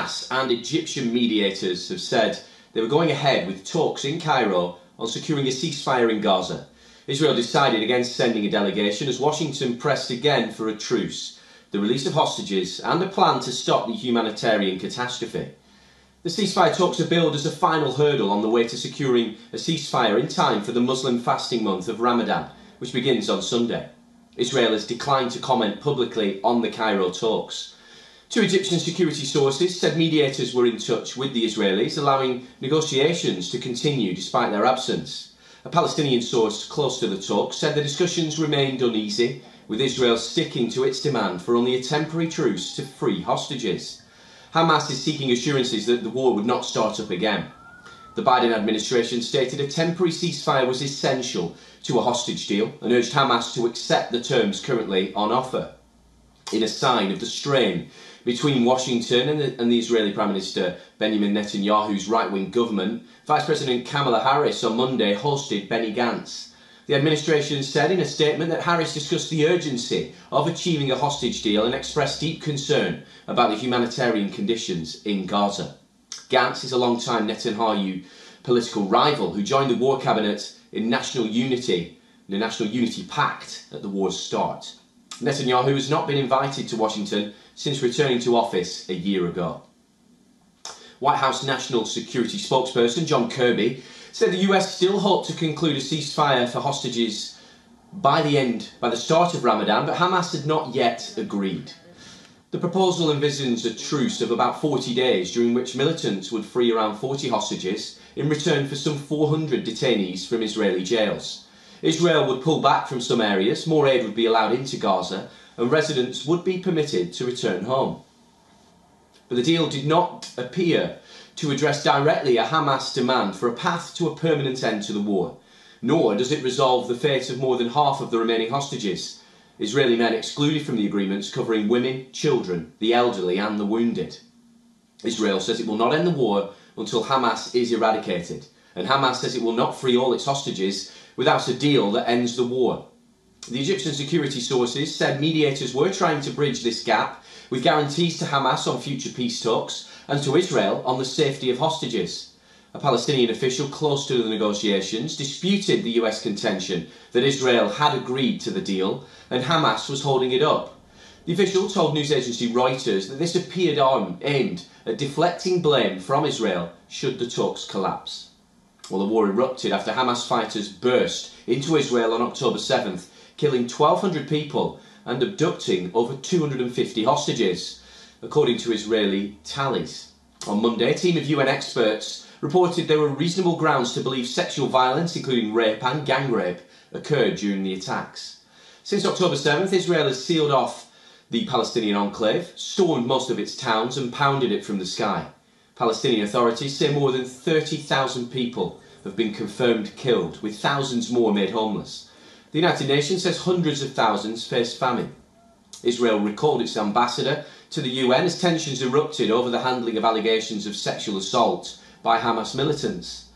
Hamas and Egyptian mediators have said they were going ahead with talks in Cairo on securing a ceasefire in Gaza. Israel decided against sending a delegation as Washington pressed again for a truce, the release of hostages and a plan to stop the humanitarian catastrophe. The ceasefire talks are billed as a final hurdle on the way to securing a ceasefire in time for the Muslim fasting month of Ramadan, which begins on Sunday. Israel has declined to comment publicly on the Cairo talks. Two Egyptian security sources said mediators were in touch with the Israelis, allowing negotiations to continue despite their absence. A Palestinian source close to the talks said the discussions remained uneasy, with Israel sticking to its demand for only a temporary truce to free hostages. Hamas is seeking assurances that the war would not start up again. The Biden administration stated a temporary ceasefire was essential to a hostage deal and urged Hamas to accept the terms currently on offer. In a sign of the strain between Washington and the Israeli Prime Minister Benjamin Netanyahu's right-wing government, Vice President Kamala Harris on Monday hosted Benny Gantz. The administration said in a statement that Harris discussed the urgency of achieving a hostage deal and expressed deep concern about the humanitarian conditions in Gaza. Gantz is a long-time Netanyahu political rival who joined the war cabinet in the National Unity Pact at the war's start. Netanyahu has not been invited to Washington since returning to office a year ago. White House National Security spokesperson John Kirby said the US still hoped to conclude a ceasefire for hostages by the start of Ramadan, but Hamas had not yet agreed. The proposal envisions a truce of about 40 days during which militants would free around 40 hostages in return for some 400 detainees from Israeli jails. Israel would pull back from some areas, more aid would be allowed into Gaza, and residents would be permitted to return home. But the deal did not appear to address directly a Hamas demand for a path to a permanent end to the war, nor does it resolve the fate of more than half of the remaining hostages, Israeli men excluded from the agreements covering women, children, the elderly and the wounded. Israel says it will not end the war until Hamas is eradicated, and Hamas says it will not free all its hostages without a deal that ends the war. The Egyptian security sources said mediators were trying to bridge this gap with guarantees to Hamas on future peace talks and to Israel on the safety of hostages. A Palestinian official close to the negotiations disputed the US contention that Israel had agreed to the deal and Hamas was holding it up. The official told news agency Reuters that this appeared aimed at deflecting blame from Israel should the talks collapse. Well, the war erupted after Hamas fighters burst into Israel on October 7th, killing 1,200 people and abducting over 250 hostages, according to Israeli tallies. On Monday, a team of UN experts reported there were reasonable grounds to believe sexual violence, including rape and gang rape, occurred during the attacks. Since October 7th, Israel has sealed off the Palestinian enclave, stormed most of its towns and pounded it from the sky. Palestinian authorities say more than 30,000 people have been confirmed killed, with thousands more made homeless. The United Nations says hundreds of thousands face famine. Israel recalled its ambassador to the UN as tensions erupted over the handling of allegations of sexual assault by Hamas militants.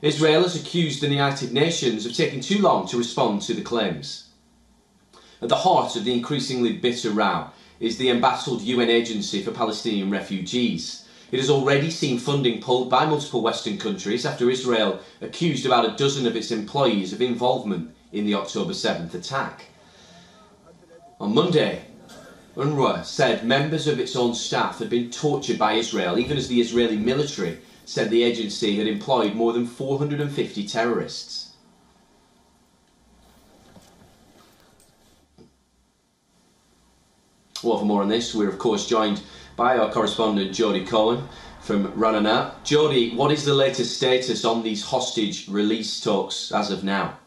Israel has accused the United Nations of taking too long to respond to the claims. At the heart of the increasingly bitter row is the embattled UN Agency for Palestinian Refugees. It has already seen funding pulled by multiple Western countries after Israel accused about a dozen of its employees of involvement in the October 7th attack. On Monday, UNRWA said members of its own staff had been tortured by Israel, even as the Israeli military said the agency had employed more than 450 terrorists. Well, for more on this, we're of course joined by our correspondent Jodie Cohen from Ranana. Jodie, what is the latest status on these hostage release talks as of now?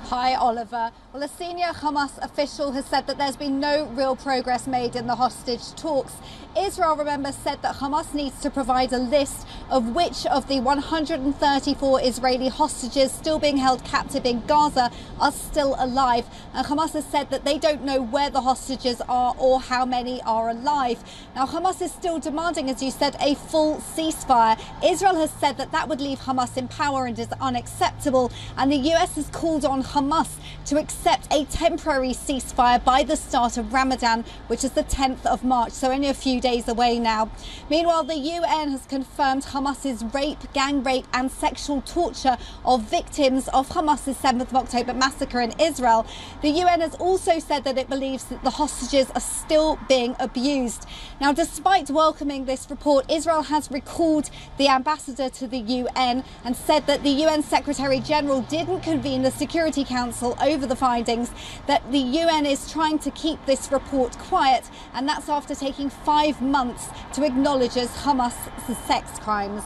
Hi, Oliver. Well, a senior Hamas official has said that there's been no real progress made in the hostage talks. Israel, remember, said that Hamas needs to provide a list of which of the 134 Israeli hostages still being held captive in Gaza are still alive. And Hamas has said that they don't know where the hostages are or how many are alive. Now, Hamas is still demanding, as you said, a full ceasefire. Israel has said that that would leave Hamas in power and is unacceptable. And the US has called on Hamas Hamas to accept a temporary ceasefire by the start of Ramadan, which is the 10th of March, so only a few days away now. Meanwhile, the UN has confirmed Hamas's rape, gang rape and sexual torture of victims of Hamas's 7th of October massacre in Israel. The UN has also said that it believes that the hostages are still being abused. Now, despite welcoming this report, Israel has recalled the ambassador to the UN and said that the UN Secretary General didn't convene the Security Council over the findings, that the UN is trying to keep this report quiet, and that's after taking 5 months to acknowledge Hamas's sex crimes.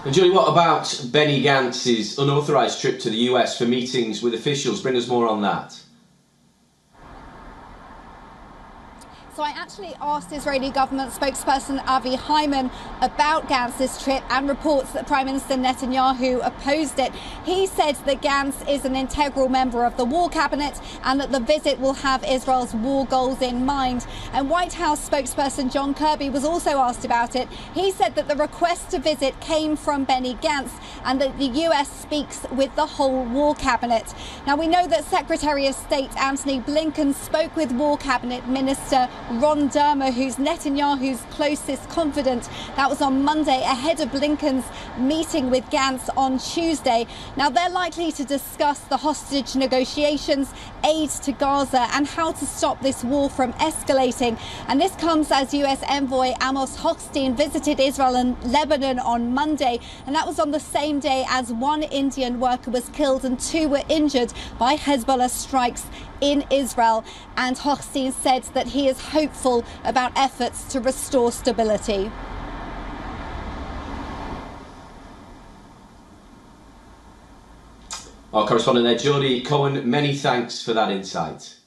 And Julie, what about Benny Gantz's unauthorised trip to the US for meetings with officials? Bring us more on that. So I actually asked Israeli government spokesperson Avi Hyman about Gantz's trip and reports that Prime Minister Netanyahu opposed it. He said that Gantz is an integral member of the war cabinet and that the visit will have Israel's war goals in mind. And White House spokesperson John Kirby was also asked about it. He said that the request to visit came from Benny Gantz and that the US speaks with the whole war cabinet. Now, we know that Secretary of State Antony Blinken spoke with War Cabinet Minister Ron Dermer, who's Netanyahu's closest confidant. That was on Monday, ahead of Blinken's meeting with Gantz on Tuesday. Now, they're likely to discuss the hostage negotiations, aid to Gaza, and how to stop this war from escalating. And this comes as US envoy Amos Hochstein visited Israel and Lebanon on Monday. And that was on the same day as one Indian worker was killed and 2 were injured by Hezbollah strikes in Israel. And Hochstein said that he is hopeful about efforts to restore stability. Our correspondent there, Jodie Cohen, many thanks for that insight.